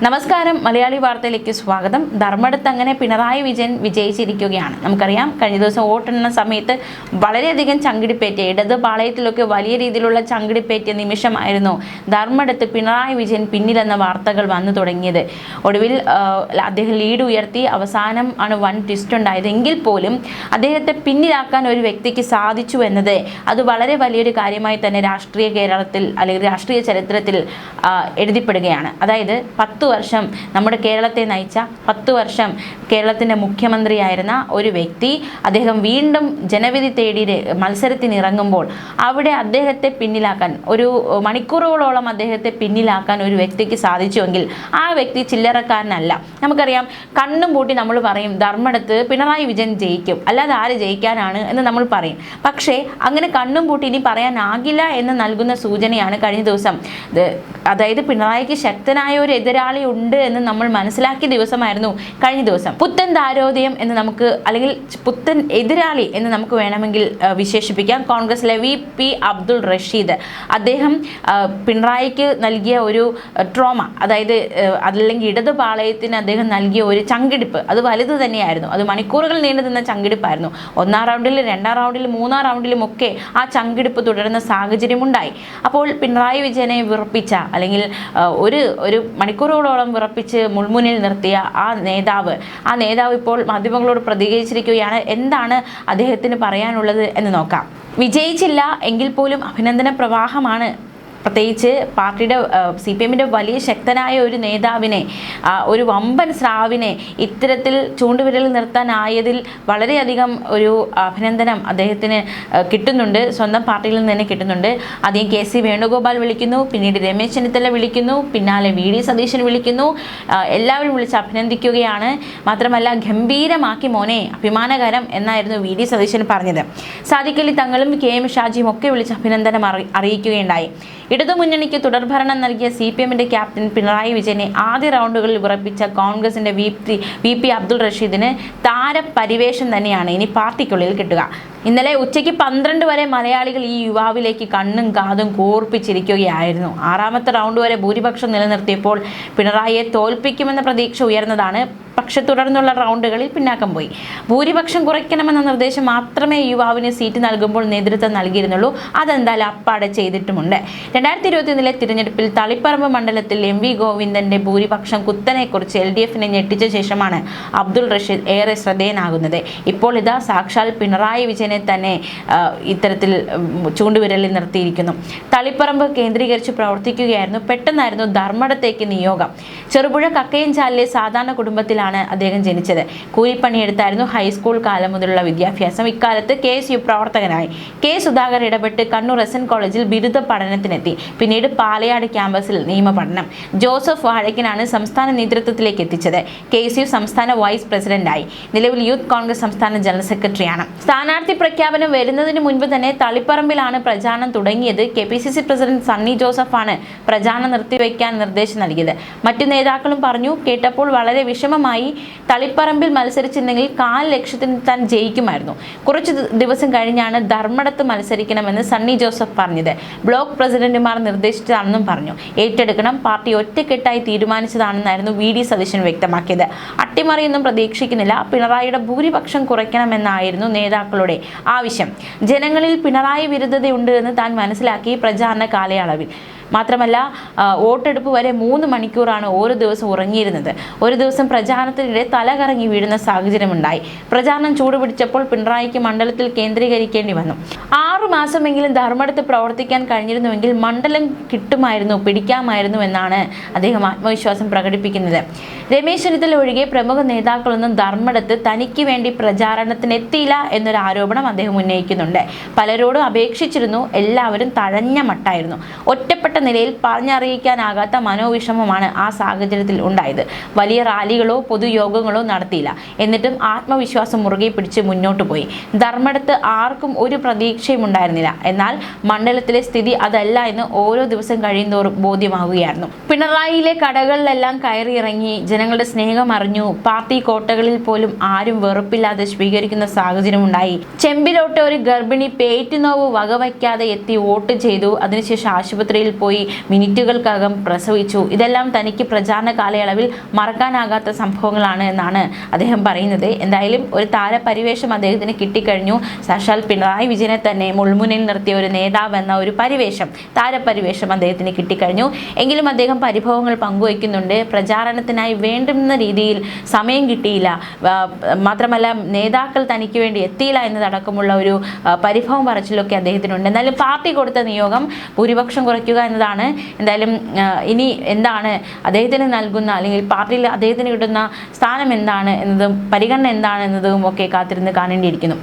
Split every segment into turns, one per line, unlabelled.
നമസ്കാരം, മലയാളി വാർത്തയിലേക്ക് സ്വാഗതം. ധർമ്മടത്ത് അങ്ങനെ പിണറായി വിജയൻ വിജയിച്ചിരിക്കുകയാണ്. നമുക്കറിയാം, കഴിഞ്ഞ ദിവസം വോട്ടെണ്ണുന്ന സമയത്ത് വളരെയധികം ചങ്കിടിപ്പേറ്റിയ, ഇടത് പാളയത്തിലൊക്കെ വലിയ രീതിയിലുള്ള ചങ്കിടിപ്പേറ്റിയ നിമിഷമായിരുന്നു ധർമ്മടത്ത് പിണറായി വിജയൻ പിന്നിലെന്ന വാർത്തകൾ വന്നു തുടങ്ങിയത്. ഒടുവിൽ അദ്ദേഹം ലീഡ് ഉയർത്തി. അവസാനം ആണ് വൻ ട്വിസ്റ്റ് ഉണ്ടായത്. എങ്കിൽ പോലും അദ്ദേഹത്തെ പിന്നിലാക്കാൻ ഒരു വ്യക്തിക്ക് സാധിച്ചു എന്നത് അത് വളരെ വലിയൊരു കാര്യമായി തന്നെ രാഷ്ട്രീയ കേരളത്തിൽ അല്ലെങ്കിൽ രാഷ്ട്രീയ ചരിത്രത്തിൽ എഴുതിപ്പെടുകയാണ്. അതായത് 10 വർഷം നമ്മുടെ കേരളത്തെ നയിച്ച, 10 വർഷം കേരളത്തിൻ്റെ മുഖ്യമന്ത്രിയായിരുന്ന ഒരു വ്യക്തി, അദ്ദേഹം വീണ്ടും ജനവിധി തേടി മത്സരത്തിനിറങ്ങുമ്പോൾ അവിടെ അദ്ദേഹത്തെ പിന്നിലാക്കാൻ, ഒരു മണിക്കൂറുകളോളം അദ്ദേഹത്തെ പിന്നിലാക്കാൻ ഒരു വ്യക്തിക്ക് സാധിച്ചുവെങ്കിൽ ആ വ്യക്തി ചില്ലറക്കാരനല്ല. നമുക്കറിയാം, കണ്ണും പൂട്ടി നമ്മൾ പറയും ധർമ്മടത്ത് പിണറായി വിജയൻ ജയിക്കും, അല്ലാതെ ആര് ജയിക്കാനാണ് എന്ന് നമ്മൾ പറയും. പക്ഷേ അങ്ങനെ കണ്ണും പൂട്ടി ഇനി പറയാനാകില്ല എന്ന് നൽകുന്ന സൂചനയാണ് കഴിഞ്ഞ ദിവസം. അതായത് പിണറായിക്ക് ശക്തനായ ഒരു എതിരാളി ഉണ്ട് എന്ന് നമ്മൾ മനസ്സിലാക്കിയ ദിവസമായിരുന്നു കഴിഞ്ഞ ദിവസം. പുത്തൻ താരോദയം എന്ന് നമുക്ക്, അല്ലെങ്കിൽ പുത്തൻ എതിരാളി എന്ന് നമുക്ക് വേണമെങ്കിൽ വിശേഷിപ്പിക്കാം. കോൺഗ്രസിലെ VP അബ്ദുൾ റഷീദ്, അദ്ദേഹം പിണറായിക്ക് നൽകിയ ഒരു ട്രോമ, അതായത് അതല്ലെങ്കിൽ ഇടതു പാളയത്തിന് അദ്ദേഹം നൽകിയ ഒരു ചങ്കിടിപ്പ്, അത് വലുത് തന്നെയായിരുന്നു. അത് മണിക്കൂറുകൾ നീണ്ടു നിന്ന ചങ്കിടിപ്പായിരുന്നു. 1-ാം റൗണ്ടിൽ, 2-ാം റൗണ്ടിൽ, 3-ാം റൗണ്ടിലും ഒക്കെ ആ ചങ്കിടിപ്പ് തുടരുന്ന സാഹചര്യമുണ്ടായി. അപ്പോൾ പിണറായി വിജയനെ വിറപ്പിച്ച, അല്ലെങ്കിൽ ഒരു മണിക്കൂറുകളോളം വിറപ്പിച്ച് മുൾമുന്നിൽ നിർത്തിയ ആ നേതാവ് ഇപ്പോൾ മാധ്യമങ്ങളോട് പ്രതികരിച്ചിരിക്കുകയാണ്. എന്താണ് അദ്ദേഹത്തിന് പറയാനുള്ളത് എന്ന് നോക്കാം. വിജയിച്ചില്ല എങ്കിൽ പോലും അഭിനന്ദന പ്രവാഹമാണ്. പ്രത്യേകിച്ച് പാർട്ടിയുടെ CPM-ൻ്റെ വലിയ ശക്തനായ ഒരു നേതാവിനെ, ഒരു വമ്പൻ സ്രാവിനെ ഇത്തരത്തിൽ ചൂണ്ടുവിരൽ നിർത്താനായതിൽ വളരെയധികം ഒരു അഭിനന്ദനം അദ്ദേഹത്തിന് കിട്ടുന്നുണ്ട്, സ്വന്തം പാർട്ടിയിൽ നിന്ന് തന്നെ കിട്ടുന്നുണ്ട്. ആദ്യം KC വേണുഗോപാൽ വിളിക്കുന്നു, പിന്നീട് രമേശ് ചെന്നിത്തല വിളിക്കുന്നു, പിന്നാലെ VD സതീശൻ വിളിക്കുന്നു. എല്ലാവരും വിളിച്ച് അഭിനന്ദിക്കുകയാണ്. മാത്രമല്ല, ഗംഭീരമാക്കി മോനെ, അഭിമാനകരം എന്നായിരുന്നു VD സതീശൻ പറഞ്ഞത്. സാദിഖ് അലി തങ്ങളും KM ഷാജിയും ഒക്കെ വിളിച്ച് അഭിനന്ദനം അറിയിക്കുകയുണ്ടായി. ഇടതുമുന്നണിക്ക് തുടർഭരണം നൽകിയ CPM-ൻ്റെ ക്യാപ്റ്റൻ പിണറായി വിജയനെ ആദ്യ റൗണ്ടുകളിൽ വിറപ്പിച്ച കോൺഗ്രസിൻ്റെ VP അബ്ദുൾ റഷീദിന് താരപരിവേഷം തന്നെയാണ് ഇനി പാർട്ടിക്കുള്ളിൽ കിട്ടുക. ഇന്നലെ ഉച്ചയ്ക്ക് 12 വരെ മലയാളികൾ ഈ യുവാവിലേക്ക് കണ്ണും കാതും കൂർപ്പിച്ചിരിക്കുകയായിരുന്നു. 6ാമത്തെ റൗണ്ട് വരെ ഭൂരിപക്ഷം നിലനിർത്തിയപ്പോൾ പിണറായിയെ തോൽപ്പിക്കുമെന്ന പ്രതീക്ഷ ഉയർന്നതാണ്. പക്ഷെ തുടർന്നുള്ള റൗണ്ടുകളിൽ പിന്നാക്കം പോയി. ഭൂരിപക്ഷം കുറയ്ക്കണമെന്ന നിർദ്ദേശം മാത്രമേ യുവാവിന് സീറ്റ് നൽകുമ്പോൾ നേതൃത്വം നൽകിയിരുന്നുള്ളൂ. അതെന്തായാലും അപ്പാടെ ചെയ്തിട്ടുമുണ്ട്. 2021 തിരഞ്ഞെടുപ്പിൽ തളിപ്പറമ്പ് മണ്ഡലത്തിൽ MV ഗോവിന്ദന്റെ ഭൂരിപക്ഷം കുത്തനെക്കുറിച്ച് LDF-നെ ഞെട്ടിച്ച ശേഷമാണ് അബ്ദുൾ റഷീദ് ഏറെ ശ്രദ്ധേയനാകുന്നത്. ഇപ്പോൾ ഇതാ സാക്ഷാൽ പിണറായി വിജയനെ തന്നെ ഇത്തരത്തിൽ ചൂണ്ടുവിരലിൽ നിർത്തിയിരിക്കുന്നു. തളിപ്പറമ്പ് കേന്ദ്രീകരിച്ച് പ്രവർത്തിക്കുകയായിരുന്നു. പെട്ടെന്നായിരുന്നു ധർമ്മടത്തേക്ക് നിയോഗം. ചെറുപുഴ കക്കയഞ്ചാലിലെ സാധാരണ കുടുംബത്തിലാണ് അദ്ദേഹം ജനിച്ചത്. കൂലിപ്പണിയെടുത്തായിരുന്നു ഹൈസ്കൂൾ കാലം മുതലുള്ള വിദ്യാഭ്യാസം. ഇക്കാലത്ത് KSU പ്രവർത്തകനായി. K സുധാകർ ഇടപെട്ട് കണ്ണൂർ SN കോളേജിൽ ബിരുദ പഠനത്തിനെത്തി. പിന്നീട് പാലയാട് ക്യാമ്പസിൽ നിയമപഠനം. ജോസഫ് വാഴയ്ക്കനാണ് സംസ്ഥാന നേതൃത്വത്തിലേക്ക് എത്തിച്ചത്. KSU സംസ്ഥാന വൈസ് പ്രസിഡന്റായി. നിലവിൽ യൂത്ത് കോൺഗ്രസ് സംസ്ഥാന ജനറൽ സെക്രട്ടറിയാണ്. സ്ഥാനാർത്ഥി പ്രഖ്യാപനം വരുന്നതിന് മുൻപ് തന്നെ തളിപ്പറമ്പിലാണ് പ്രചാരണം തുടങ്ങിയത്. KPCC പ്രസിഡന്റ് സണ്ണി ജോസഫാണ് പ്രചാരണം നിർത്തിവെക്കാൻ നിർദ്ദേശം നൽകിയത്. മറ്റു നേതാക്കളും പറഞ്ഞു. കേട്ടപ്പോൾ വളരെ വിഷമമായി. തളിപ്പറമ്പിൽ മത്സരിച്ചിരുന്നെങ്കിൽ 4 ലക്ഷത്തിന് താൻ ജയിക്കുമായിരുന്നു. കുറച്ച് ദിവസം കഴിഞ്ഞാണ് ധർമ്മടത്ത് മത്സരിക്കണമെന്ന് സണ്ണി ജോസഫ് പറഞ്ഞത്. ബ്ലോക്ക് പ്രസിഡന്റുമാർ നിർദ്ദേശിച്ചതാണെന്നും പറഞ്ഞു. ഏറ്റെടുക്കണം, പാർട്ടി ഒറ്റക്കെട്ടായി തീരുമാനിച്ചതാണെന്നായിരുന്നു VD സതീശൻ വ്യക്തമാക്കിയത്. അട്ടിമറിയൊന്നും പ്രതീക്ഷിക്കുന്നില്ല. പിണറായിയുടെ ഭൂരിപക്ഷം കുറയ്ക്കണമെന്നായിരുന്നു നേതാക്കളുടെ ആവശ്യം. ജനങ്ങളിൽ പിണറായി വിരുദ്ധതയുണ്ട് എന്ന് താൻ മനസ്സിലാക്കി പ്രചാരണ കാലയളവിൽ. മാത്രമല്ല, വോട്ടെടുപ്പ് വരെ 3 മണിക്കൂറാണ് ഓരോ ദിവസം ഉറങ്ങിയിരുന്നത്. ഒരു ദിവസം പ്രചാരണത്തിനിടെ തല കറങ്ങി വീഴുന്ന സാഹചര്യമുണ്ടായി. പ്രചാരണം ചൂടുപിടിച്ചപ്പോൾ പിണറായിക്ക് മണ്ഡലത്തിൽ കേന്ദ്രീകരിക്കേണ്ടി വന്നു. 6 മാസമെങ്കിലും ധർമ്മടത്ത് പ്രവർത്തിക്കാൻ കഴിഞ്ഞിരുന്നുവെങ്കിൽ മണ്ഡലം പിടിക്കാമായിരുന്നു എന്നാണ് അദ്ദേഹം ആത്മവിശ്വാസം പ്രകടിപ്പിക്കുന്നത്. രമേശ് ചെന്നിത്തല ഒഴികെ പ്രമുഖ നേതാക്കളൊന്നും ധർമ്മടത്ത് തനിക്ക് വേണ്ടി പ്രചാരണത്തിനെത്തിയില്ല എന്നൊരു ആരോപണം അദ്ദേഹം ഉന്നയിക്കുന്നുണ്ട്. പലരോടും അപേക്ഷിച്ചിരുന്നു, എല്ലാവരും തഴഞ്ഞ മട്ടായിരുന്നു. ഒറ്റപ്പെട്ട നിലയിൽ പറഞ്ഞറിയിക്കാനാകാത്ത മനോവിഷമമാണ് ആ സാഹചര്യത്തിൽ ഉണ്ടായത്. വലിയ റാലികളോ പൊതുയോഗങ്ങളോ നടത്തിയില്ല. എന്നിട്ടും ആത്മവിശ്വാസം മുറുകെ പിടിച്ച് മുന്നോട്ട് പോയി. ധർമ്മടത്ത് ആർക്കും ഒരു പ്രതീക്ഷയും ഉണ്ടായിരുന്നില്ല. എന്നാൽ മണ്ഡലത്തിലെ സ്ഥിതി അതല്ല എന്ന് ഓരോ ദിവസം കഴിയുന്തോറും ബോധ്യമാവുകയായിരുന്നു. പിണറായിയിലെ കടകളിലെല്ലാം കയറിയിറങ്ങി ജനങ്ങളുടെ സ്നേഹം അറിഞ്ഞു. പാർട്ടി കോട്ടകളിൽ പോലും ആരും വെറുപ്പില്ലാതെ സ്വീകരിക്കുന്ന സാഹചര്യമുണ്ടായി. ചെമ്പിലോട്ട് ഒരു ഗർഭിണി പേറ്റുനോവ് വകവയ്ക്കാതെ എത്തി വോട്ട് ചെയ്തു. അതിനുശേഷം ആശുപത്രിയിൽ പോയി മിനിറ്റുകൾക്കകം പ്രസവിച്ചു. ഇതെല്ലാം തനിക്ക് പ്രചാരണ കാലയളവിൽ മറക്കാനാകാത്ത സംഭവങ്ങളാണ് എന്നാണ് അദ്ദേഹം പറയുന്നത്. എന്തായാലും ഒരു താരപരിവേഷം അദ്ദേഹത്തിന് കിട്ടിക്കഴിഞ്ഞു. സാക്ഷാൽ പിണറായി വിജയനെ തന്നെ മുൾമുനയിൽ നിർത്തിയ ഒരു നേതാവ് എന്ന ഒരു താരപരിവേഷം അദ്ദേഹത്തിന് കിട്ടിക്കഴിഞ്ഞു. എങ്കിലും അദ്ദേഹം പരിഭവങ്ങൾ പങ്കുവയ്ക്കുന്നുണ്ട്. പ്രചാരണത്തിനായി വേണ്ടുന്ന രീതിയിൽ സമയം കിട്ടിയില്ല, മാത്രമല്ല നേതാക്കൾ തനിക്ക് വേണ്ടി എത്തിയില്ല എന്നതടക്കമുള്ള ഒരു പരിഭവം പറച്ചിലൊക്കെ അദ്ദേഹത്തിനുണ്ട്. എന്തായാലും പാർട്ടി കൊടുത്ത നിയോഗം ഭൂരിപക്ഷം കുറയ്ക്കുക എന്നതാണ്. എന്തായാലും ഇനി എന്താണ് അദ്ദേഹത്തിന് നൽകുന്ന, അല്ലെങ്കിൽ പാർട്ടിയിൽ അദ്ദേഹത്തിന് കിട്ടുന്ന സ്ഥാനം എന്താണ് എന്നതും പരിഗണന എന്താണ് എന്നതും ഒക്കെ കാത്തിരുന്ന് കാണേണ്ടിയിരിക്കുന്നു.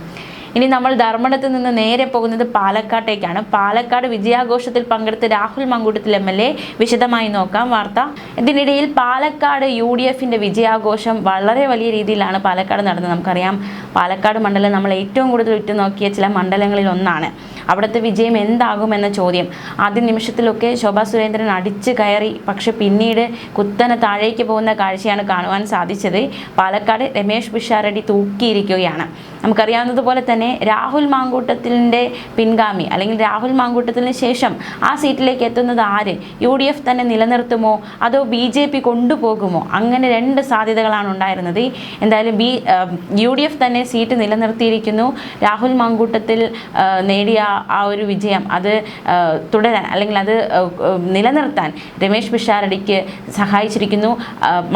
ഇനി നമ്മൾ ധർമ്മടത്ത് നിന്ന് നേരെ പോകുന്നത് പാലക്കാട്ടേക്കാണ്. പാലക്കാട് വിജയാഘോഷത്തിൽ പങ്കെടുത്ത രാഹുൽ മാങ്കൂട്ടത്തിൽ MLA വിശദമായി നോക്കാം വാർത്ത. ഇതിനിടയിൽ പാലക്കാട് UDFന്റെ വിജയാഘോഷം വളരെ വലിയ രീതിയിലാണ് പാലക്കാട് നടന്നത്. നമുക്കറിയാം പാലക്കാട് മണ്ഡലം നമ്മൾ ഏറ്റവും കൂടുതൽ ഉറ്റുനോക്കിയ ചില മണ്ഡലങ്ങളിൽ ഒന്നാണ്. അവിടുത്തെ വിജയം എന്താകുമെന്ന ചോദ്യം ആദ്യ നിമിഷത്തിലൊക്കെ ശോഭാ സുരേന്ദ്രൻ അടിച്ചു കയറി, പക്ഷെ പിന്നീട് കുത്തനെ താഴേക്ക് പോകുന്ന കാഴ്ചയാണ് കാണുവാൻ സാധിച്ചത്. പാലക്കാട് രമേശ് പിഷാരടി തൂക്കിയിരിക്കുകയാണ്. നമുക്കറിയാവുന്നതുപോലെ തന്നെ രാഹുൽ മാങ്കൂട്ടത്തിലിൻ്റെ പിൻഗാമി, അല്ലെങ്കിൽ രാഹുൽ മാങ്കൂട്ടത്തിന് ശേഷം ആ സീറ്റിലേക്ക് എത്തുന്നത് ആര്? UDF തന്നെ നിലനിർത്തുമോ അതോ BJP കൊണ്ടുപോകുമോ? അങ്ങനെ രണ്ട് സാധ്യതകളാണ് ഉണ്ടായിരുന്നത്. എന്തായാലും UDF തന്നെ സീറ്റ് നിലനിർത്തിയിരിക്കുന്നു. രാഹുൽ മാങ്കൂട്ടത്തിൽ നേടിയ ആ ഒരു വിജയം അത് തുടരാൻ, അല്ലെങ്കിൽ അത് നിലനിർത്താൻ രമേശ് പിഷാരടിക്ക് സഹായിച്ചിരിക്കുന്നു.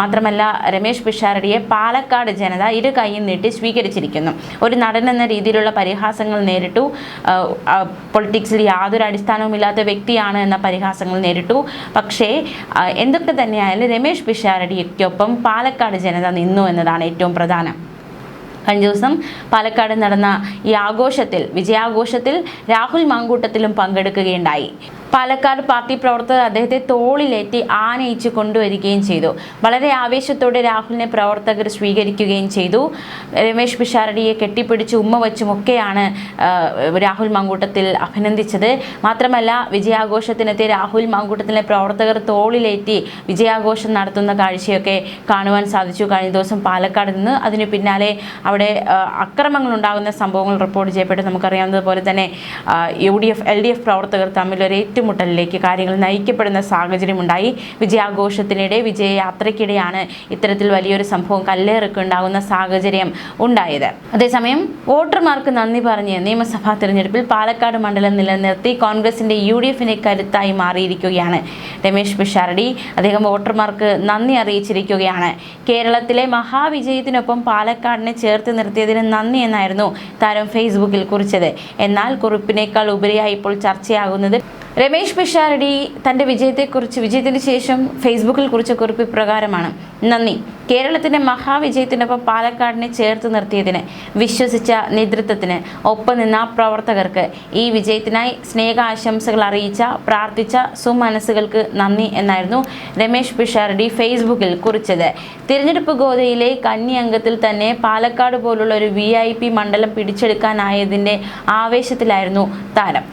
മാത്രമല്ല രമേശ് പിഷാരടിയെ പാലക്കാട് ജനത ഇരു കൈയും നീട്ടി സ്വീകരിച്ചിരിക്കുന്നു. ഒരു നടൻ എന്ന രീതിയിലുള്ള പരിഹാസങ്ങൾ നേരിട്ടു. പൊളിറ്റിക്സിൽ യാതൊരു അടിസ്ഥാനവുമില്ലാത്ത വ്യക്തിയാണ് എന്ന പരിഹാസങ്ങൾ നേരിട്ടു. പക്ഷേ എന്തൊക്കെ തന്നെയായാലും രമേശ് പിഷാരടിക്കൊപ്പം പാലക്കാട് ജനത നിന്നു എന്നതാണ് ഏറ്റവും പ്രധാനം. കഴിഞ്ഞ ദിവസം പാലക്കാട് നടന്ന ഈ വിജയാഘോഷത്തിൽ രാഹുൽ മാങ്കൂട്ടത്തിലും പങ്കെടുക്കുകയുണ്ടായി. പാലക്കാട് പാർട്ടി പ്രവർത്തകർ അദ്ദേഹത്തെ തോളിലേറ്റി ആനയിച്ച് കൊണ്ടുവരികയും ചെയ്തു. വളരെ ആവേശത്തോടെ രാഹുലിനെ പ്രവർത്തകർ സ്വീകരിക്കുകയും ചെയ്തു. രമേശ് പിഷാരടിയെ കെട്ടിപ്പിടിച്ച് ഉമ്മ വച്ചുമൊക്കെയാണ് രാഹുൽ മാങ്കൂട്ടത്തിൽ അഭിനന്ദിച്ചത്. മാത്രമല്ല വിജയാഘോഷത്തിനെത്തിയ രാഹുൽ മാങ്കൂട്ടത്തിലെ പ്രവർത്തകർ തോളിലേറ്റി വിജയാഘോഷം നടത്തുന്ന കാഴ്ചയൊക്കെ കാണുവാൻ സാധിച്ചു കഴിഞ്ഞ ദിവസം പാലക്കാട് നിന്ന്. അതിന് പിന്നാലെ അവിടെ അക്രമങ്ങൾ ഉണ്ടാകുന്ന സംഭവങ്ങൾ റിപ്പോർട്ട് ചെയ്യപ്പെട്ടു. നമുക്കറിയാവുന്നതുപോലെ തന്നെ UDF LDF പ്രവർത്തകർ തമ്മിലൊരു ഏറ്റുമുട്ടലിലേക്ക് കാര്യങ്ങൾ നയിക്കപ്പെടുന്ന സാഹചര്യമുണ്ടായി. വിജയാഘോഷത്തിനിടെ വിജയയാത്രയ്ക്കിടെയാണ് ഇത്തരത്തിൽ വലിയൊരു സംഭവം കല്ലേറൊക്കെ ഉണ്ടാകുന്ന സാഹചര്യം ഉണ്ടായത്. അതേസമയം വോട്ടർമാർക്ക് നന്ദി പറഞ്ഞ് നിയമസഭാ തിരഞ്ഞെടുപ്പിൽ പാലക്കാട് മണ്ഡലം നിലനിർത്തി കോൺഗ്രസിന്റെ UDFന്റെ കരുത്തായി മാറിയിരിക്കുകയാണ് രമേശ് പിഷാരടി. അദ്ദേഹം വോട്ടർമാർക്ക് നന്ദി അറിയിച്ചിരിക്കുകയാണ്. കേരളത്തിലെ മഹാവിജയത്തിനൊപ്പം പാലക്കാടിനെ ചേർത്ത് നിർത്തിയതിന് നന്ദി എന്നായിരുന്നു താരം ഫേസ്ബുക്കിൽ കുറിച്ചത്. എന്നാൽ കുറിപ്പിനേക്കാൾ ഉപരിയായി ഇപ്പോൾ ചർച്ചയാകുന്നത് രമേശ് പിഷാരടി തൻ്റെ വിജയത്തിന് ശേഷം ഫേസ്ബുക്കിൽ കുറിച്ച കുറിപ്പ് ഇപ്രകാരമാണ്: നന്ദി. കേരളത്തിൻ്റെ മഹാവിജയത്തിനൊപ്പം പാലക്കാടിനെ ചേർത്ത് നിർത്തിയതിന്, വിശ്വസിച്ച നേതൃത്വത്തിന്, ഒപ്പം നിന്ന പ്രവർത്തകർക്ക്, ഈ വിജയത്തിനായി സ്നേഹാശംസകൾ അറിയിച്ച പ്രാർത്ഥിച്ച സുമനസ്സുകൾക്ക് നന്ദി എന്നായിരുന്നു രമേശ് പിഷാരടി ഫേസ്ബുക്കിൽ കുറിച്ചത്. തിരഞ്ഞെടുപ്പ് ഗോതയിലെ കന്നി അംഗത്തിൽ തന്നെ പാലക്കാട് പോലുള്ള ഒരു VIP മണ്ഡലം പിടിച്ചെടുക്കാനായതിൻ്റെ ആവേശത്തിലായിരുന്നു താരം.